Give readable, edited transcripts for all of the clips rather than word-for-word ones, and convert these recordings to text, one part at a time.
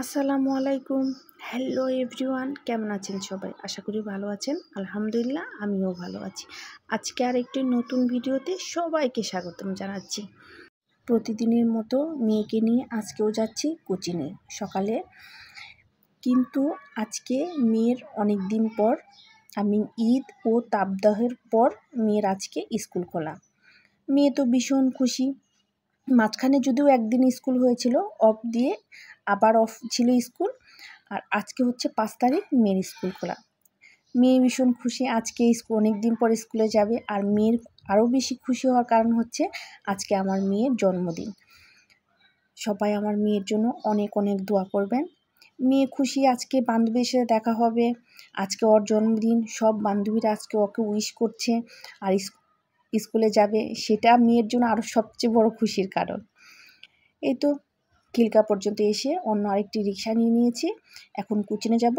আসসালামু আলাইকুম। Hello everyone, কেমন আছেন সবাই? আশা করি ভালো আছেন। আলহামদুলিল্লাহ, আমিও ভালো আছি। আজকে আরেকটি নতুন ভিডিওতে সবাইকে স্বাগতম জানাচ্ছি। প্রতিদিনের মতো মেয়েকে নিয়ে আজকেও যাচ্ছি কোচিংয়ে সকালে। কিন্তু আজকে মেয়ের অনেক দিন পর, ঈদ ও তাবদাহের পর মেয়ের আজকে স্কুল খোলা। মেয়ে তো ভীষণ খুশি। মাঝখানে যদিও একদিন স্কুল হয়েছিল, অফ দিয়ে আবার অফ ছিল স্কুল, আর আজকে হচ্ছে 5 তারিখ মেয়ের স্কুল খোলা। মেয়ে ভীষণ খুশি, আজকে অনেক দিন পর স্কুলে যাবে। আর মেয়ের আরও বেশি খুশি হওয়ার কারণ হচ্ছে আজকে আমার মেয়ের জন্মদিন। সবাই আমার মেয়ের জন্য অনেক অনেক দোয়া করবেন। মেয়ে খুশি, আজকে বান্ধবীর সাথে দেখা হবে। আজকে ওর জন্মদিন, সব বান্ধবীরা আজকে ওকে উইশ করছে আর স্কুলে যাবে, সেটা মেয়ের জন্য আরও সবচেয়ে বড় খুশির কারণ। এই তো খিলকা পর্যন্ত এসে অন্য আরেকটি রিক্সা নিয়ে নিয়েছি, এখন কোচিংয়ে যাব।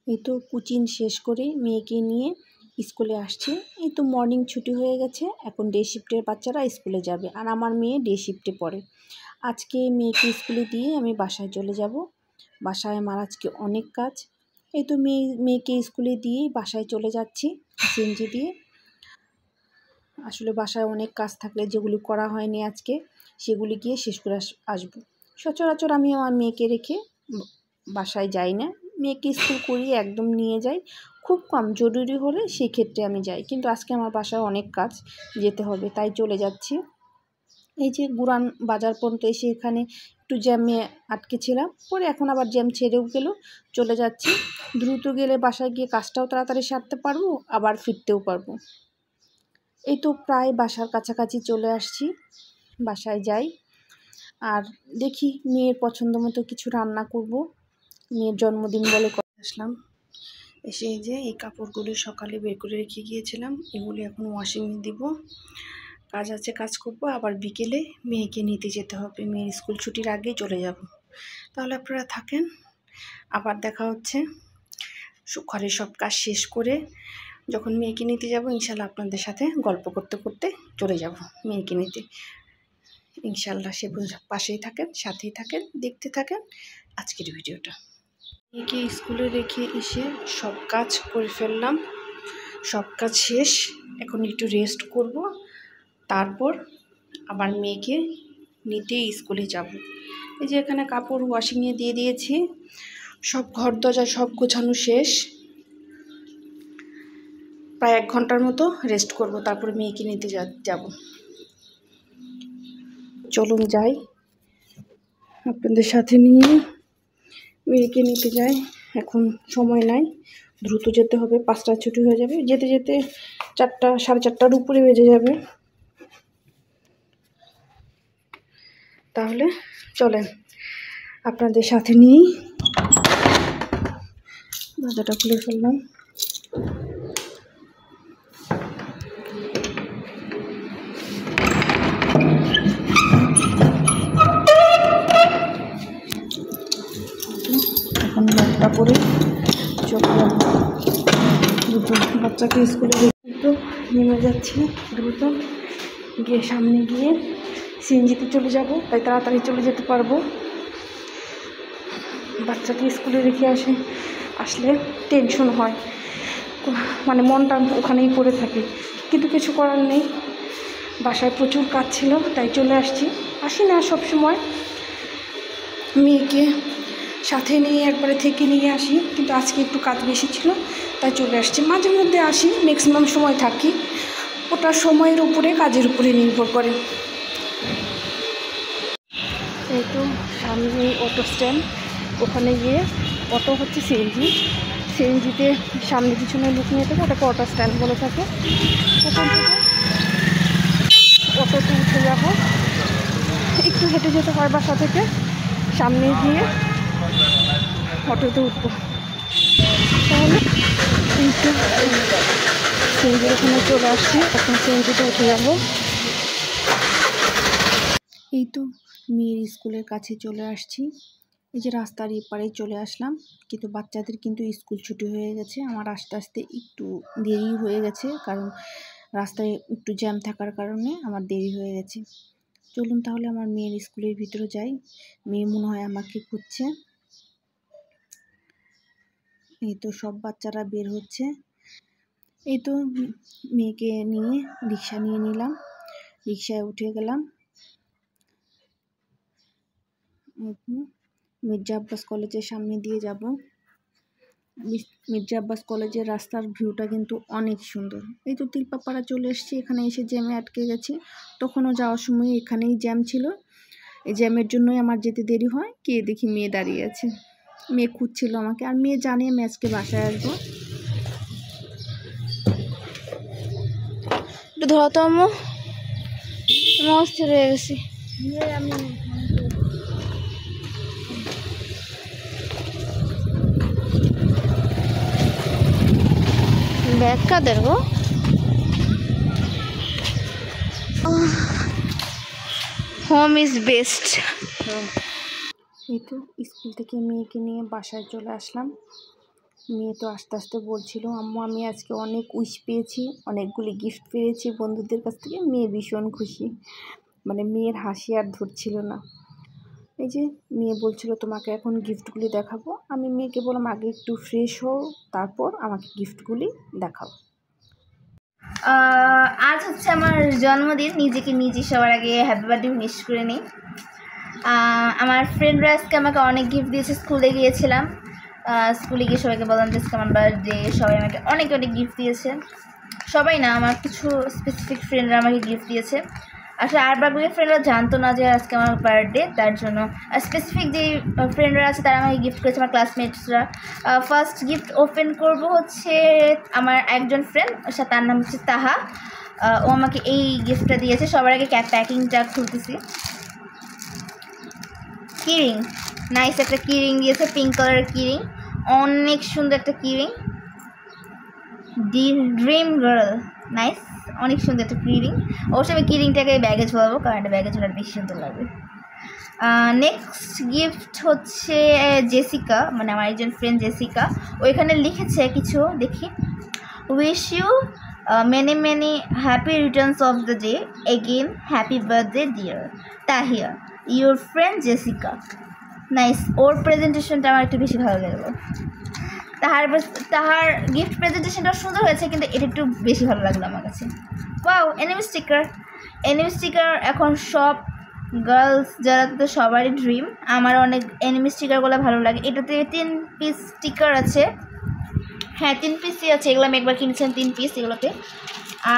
এই তো কোচিং শেষ করে মেয়েকে নিয়ে স্কুলে আসছি। এই তো মর্নিং ছুটি হয়ে গেছে, এখন ডে শিফটের বাচ্চারা স্কুলে যাবে, আর আমার মেয়ে ডে শিফটে পড়ে। আজকে মেয়েকে স্কুলে দিয়ে আমি বাসায় চলে যাব। বাসায় আমার আজকে অনেক কাজ। এই তো মেয়েকে স্কুলে দিয়ে বাসায় চলে যাচ্ছি সিএনজি দিয়ে। আসলে বাসায় অনেক কাজ থাকলে যেগুলি করা হয়নি আজকে, সেগুলি গিয়ে শেষ করে আসবো। সচরাচর আমি আমার মেয়েকে রেখে বাসায় যাই না, মেয়েকে স্কুল করিয়ে একদম নিয়ে যাই। খুব কম জরুরি হলে সেই ক্ষেত্রে আমি যাই, কিন্তু আজকে আমার বাসায় অনেক কাজ, যেতে হবে, তাই চলে যাচ্ছি। এই যে গুরান বাজার পর্যন্ত এসে এখানে একটু জ্যামে আটকে ছিলাম, পরে এখন আবার জ্যাম ছেড়েও গেল, চলে যাচ্ছি। দ্রুত গেলে বাসায় গিয়ে কাজটাও তাড়াতাড়ি সারতে পারবো, আবার ফিরতেও পারবো। এই তো প্রায় বাসার কাছাকাছি চলে আসছি, বাসায় যাই। আর দেখি মেয়ের পছন্দ মতো কিছু রান্না করব। মেয়ের জন্মদিন বলে করে আসলাম। এসে এই যে এই কাপড়গুলো সকালে বের করে রেখে গিয়েছিলাম, এগুলি এখন ওয়াশিংয়ে দিব। কাজ আছে, কাজ করব, আবার বিকেলে মেয়েকে নিতে যেতে হবে। মেয়ের স্কুল ছুটির আগেই চলে যাব। তাহলে আপনারা থাকেন, আবার দেখা হচ্ছে। ঘরের সব কাজ শেষ করে যখন মেয়েকে নিতে যাব, ইনশাল্লাহ আপনাদের সাথে গল্প করতে করতে চলে যাব মেয়েকে নিতে। ইনশাল্লাহ সে পাশেই থাকেন, সাথেই থাকেন, দেখতে থাকেন আজকের ভিডিওটা। মেয়েকে স্কুলে রেখে এসে সব কাজ করে ফেললাম, সব কাজ শেষ। এখন একটু রেস্ট করব, তারপর আবার মেয়েকে নিতে স্কুলে যাব। এই যে এখানে কাপড় ওয়াশিংয়ে দিয়ে দিয়েছি, সব ঘর দরজা সব গোছানো শেষ। প্রায় 1 ঘন্টার মতো রেস্ট করব, তারপরে মেয়েকে নিতে যাব। চলুন যাই, আপনাদের সাথে নিয়ে মেয়েকে নিতে যাই। এখন সময় নাই, দ্রুত যেতে হবে, 5টায় ছুটি হয়ে যাবে। যেতে যেতে 4টা, 4:30টার উপরে বেজে যাবে। তাহলে চলেন আপনাদের সাথে নিয়েই। দরজাটা খুলে ফেললাম। এখন ব্যাগটা পরে চলে যাব। দ্রুত বাচ্চাকে স্কুলে রেখে নেমে যাচ্ছি, দ্রুত গিয়ে সামনে গিয়ে সিএনজিতে চলে যাব, তাই তাড়াতাড়ি চলে যেতে পারবো। বাচ্চাকে স্কুলে রেখে আসলে টেনশন হয়, মানে মনটা ওখানেই পড়ে থাকে, কিন্তু কিছু করার নেই। বাসায় প্রচুর কাজ ছিল, তাই চলে আসি না সব সময়, মেয়েকে সাথে নিয়ে একবারে থেকে নিয়ে আসি, কিন্তু আজকে একটু কাজ বেশি ছিল তাই চলে আসছি। মাঝে মধ্যে আসি, ম্যাক্সিমাম সময় থাকি, ওটা সময়ের উপরে, কাজের উপরে নির্ভর করে। এই তো সামনে অটো স্ট্যান্ড, ওখানে গিয়ে অটো হচ্ছে সিএনজিতে সামনে পিছনে লুক নিয়ে থাকে, ওটাকে অটো স্ট্যান্ড বলে থাকে। ওখান থেকে অটোতে উঠে যাব, একটু হেঁটে যেতে হয় বাসা থেকে, সামনে গিয়ে অটোতে উঠবো। তাহলে সিএনজির ওখানে চলে আসছি, এখন সিএনজিতে উঠে যাব। এই তো মেয়ের স্কুলের কাছে চলে আসছি, এই যে রাস্তার এপারে চলে আসলাম। কিন্তু বাচ্চাদের কিন্তু স্কুল ছুটি হয়ে গেছে, আমার আস্তে আস্তে একটু দেরি হয়ে গেছে, কারণ রাস্তায় একটু জ্যাম থাকার কারণে আমার দেরি হয়ে গেছে। চলুন তাহলে আমার মেয়ের স্কুলের ভিতরে যাই। মেয়ে মনে হয় আমাকে খুঁজছে। এই তো সব বাচ্চারা বের হচ্ছে। এই তো মেয়েকে নিয়ে রিক্সা নিয়ে নিলাম, রিক্সায় উঠে গেলাম। মির্জা আব্বাস কলেজের সামনে দিয়ে যাব। মির্জা আব্বাস কলেজের রাস্তার ভিউটা কিন্তু অনেক সুন্দর। এই তো তিলপাপাড়া চলে এসেছি, এখানে এসে জ্যামে আটকে গেছি। তখনও যাওয়ার সময় এখানেই জ্যাম ছিল, এই জ্যামের জন্যই আমার যেতে দেরি হয়। কে দেখি মেয়ে দাঁড়িয়ে আছে, মেয়ে খুঁজছিল আমাকে, আর মেয়ে জানে আমি আজকে বাসায় আসবো। একটু ধরো তো আম্মু, অস্থির হয়ে গেছি। আমি ব্যাগ কাদের গো? Home is best. এই তো স্কুল থেকে মেয়েকে নিয়ে বাসায় চলে আসলাম। মেয়ে তো আস্তে আস্তে বলছিল, আম্মু আমি আজকে অনেক উইশ পেয়েছি, অনেকগুলি গিফট পেয়েছি বন্ধুদের কাছ থেকে। মেয়ে ভীষণ খুশি, মানে মেয়ের হাসি আর ধরছিল না। এই যে মেয়ে বলছিল তোমাকে এখন গিফটগুলি দেখাবো। আমি মেয়েকে বললাম আগে একটু ফ্রেশ হও, তারপর আমাকে গিফটগুলি দেখাও। আজ হচ্ছে আমার জন্মদিন, নিজেকে নিজে সবার আগে হ্যাপি বার্থডে উইশ করে নিই। আমার ফ্রেন্ডরা আজকে আমাকে অনেক গিফট দিয়েছে। স্কুলে গিয়েছিলাম, স্কুলে গিয়ে সবাইকে বললাম যে আমার বার্থডে, সবাই আমাকে অনেক অনেক গিফট দিয়েছে। সবাই না, আমার কিছু স্পেসিফিক ফ্রেন্ডরা আমাকে গিফট দিয়েছে। আসলে আর বাকি ফ্রেন্ডরা জানতো না যে আজকে আমার বার্থডে, তার জন্য স্পেসিফিক যে ফ্রেন্ডরা আছে তারা আমাকে গিফট করেছে, আমার ক্লাসমেটসরা। ফার্স্ট গিফট ওপেন করব হচ্ছে আমার একজন ফ্রেন্ড, তার নাম হচ্ছে তাহা। ও আমাকে এই গিফটটা দিয়েছে। সবার আগে প্যাকিংটা খুলতেছি। কিরিং, নাইস একটা কিরিং দিয়েছে, পিঙ্ক কালারের কিরিং, অনেক সুন্দর একটা কিরিং। ড্রিম গার্ল, নাইস, অনেক সুন্দর একটা কিরিং। অবশ্যই আমি কিরিংটাকে ব্যাগে ঝোলাবো, কারণ এটা ব্যাগে ঝোলার বেশি সুন্দর লাগবে। নেক্সট গিফট হচ্ছে জেসিকা, মানে আমার একজন ফ্রেন্ড জেসিকা। ওইখানে লিখেছে কিছু, দেখি। Wish you many many happy returns of the day, again happy birthday dear Tahiya, your friend Jessica. Nice, ওর প্রেজেন্টেশনটা আমার একটু বেশি ভালো লাগলো। তাহার গিফট প্রেজেন্টেশনটাও সুন্দর হয়েছে, কিন্তু এটা একটু বেশি ভালো লাগলো আমার কাছে। Wow, enemy sticker. Enemy sticker এখন সব গার্লস যারা, তো সবারই ড্রিম। আমার অনেক এনিমি স্টিকারগুলো ভালো লাগে। এটাতে 3 পিস স্টিকার আছে, হ্যাঁ 3 পিসই আছে। এগুলো আমি একবার কিনেছিলাম 3 পিস এগুলোতে।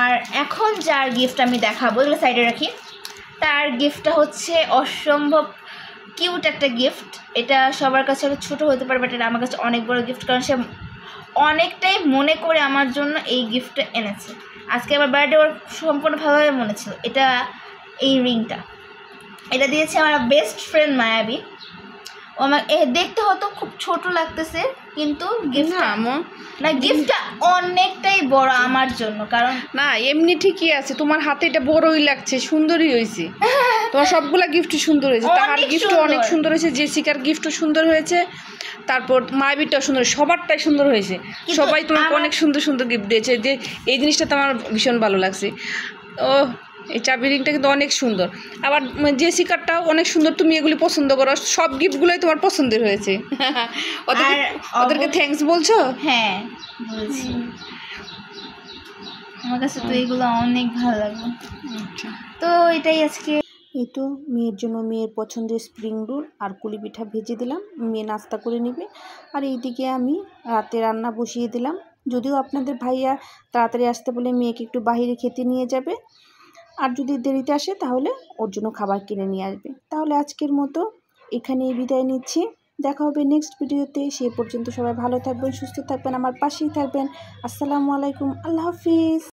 আর এখন যার গিফট আমি দেখাবো, এগুলো সাইডে রাখি। তার গিফটটা হচ্ছে অসম্ভব কিউট একটা গিফট। এটা সবার কাছে ছোটো হতে পারে, বাট এটা আমার কাছে অনেক বড় গিফট, কারণ সে অনেকটাই মনে করে আমার জন্য এই গিফটটা এনেছে। আজকে আমার বার্থডে ওর সম্পূর্ণ ভালোভাবে মনে ছিল। এটা এই রিংটা, এটা দিয়েছে আমার বেস্ট ফ্রেন্ড মায়াবী। ও আমার দেখতে হয়তো খুব ছোট লাগতেছে, কিন্তু গিফটটা অনেকটাই বড় আমার জন্য। কারণ না এমনি ঠিকই আছে, তোমার হাতে এটা বড়ই লাগছে, সুন্দরই হয়েছে। তোমার সবগুলা গিফটই সুন্দর হয়েছে, তাহার গিফটও অনেক সুন্দর হয়েছে, জেসিকার গিফটও সুন্দর হয়েছে, তারপর মায়াবীরটাও সুন্দর, সবারটাই সুন্দর হয়েছে। সবাই তোমাকে অনেক সুন্দর সুন্দর গিফট দিয়েছে, যে এই জিনিসটা তো আমার ভীষণ ভালো লাগছে। ও এই চাবি রিংটা কিন্তু অনেক সুন্দর, আবার জেসিকারটাও অনেক সুন্দর। তুমি এগুলি পছন্দ করো, সব গিফটগুলোই তোমার পছন্দের হয়েছে। ওদেরকে থ্যাঙ্কস বলছো? হ্যাঁ বলছি, আমার কাছে তো এগুলো অনেক ভালো লাগলো। তো এটাই আজকে। এই তো মেয়ের জন্য মেয়ের পছন্দের স্প্রিং রোল আর কুলি পিঠা ভেজে দিলাম, মেয়ে নাস্তা করে নেবে। আর এইদিকে আমি রাতে রান্না বসিয়ে দিলাম। যদিও আপনাদের ভাইয়া তাড়াতাড়ি আসতে বলে মেয়েকে একটু বাইরে খেতে নিয়ে যাবে, আর যদি দেরিতে আসে তাহলে ওর জন্য খাবার কিনে নিয়ে আসবে। তাহলে আজকের মতো এখানেই বিদায় নিচ্ছি, দেখা হবে নেক্সট ভিডিওতে। সে পর্যন্ত সবাই ভালো থাকবেন, সুস্থ থাকবেন, আমার পাশেই থাকবেন। আসসালামু আলাইকুম, আল্লাহ হাফিজ।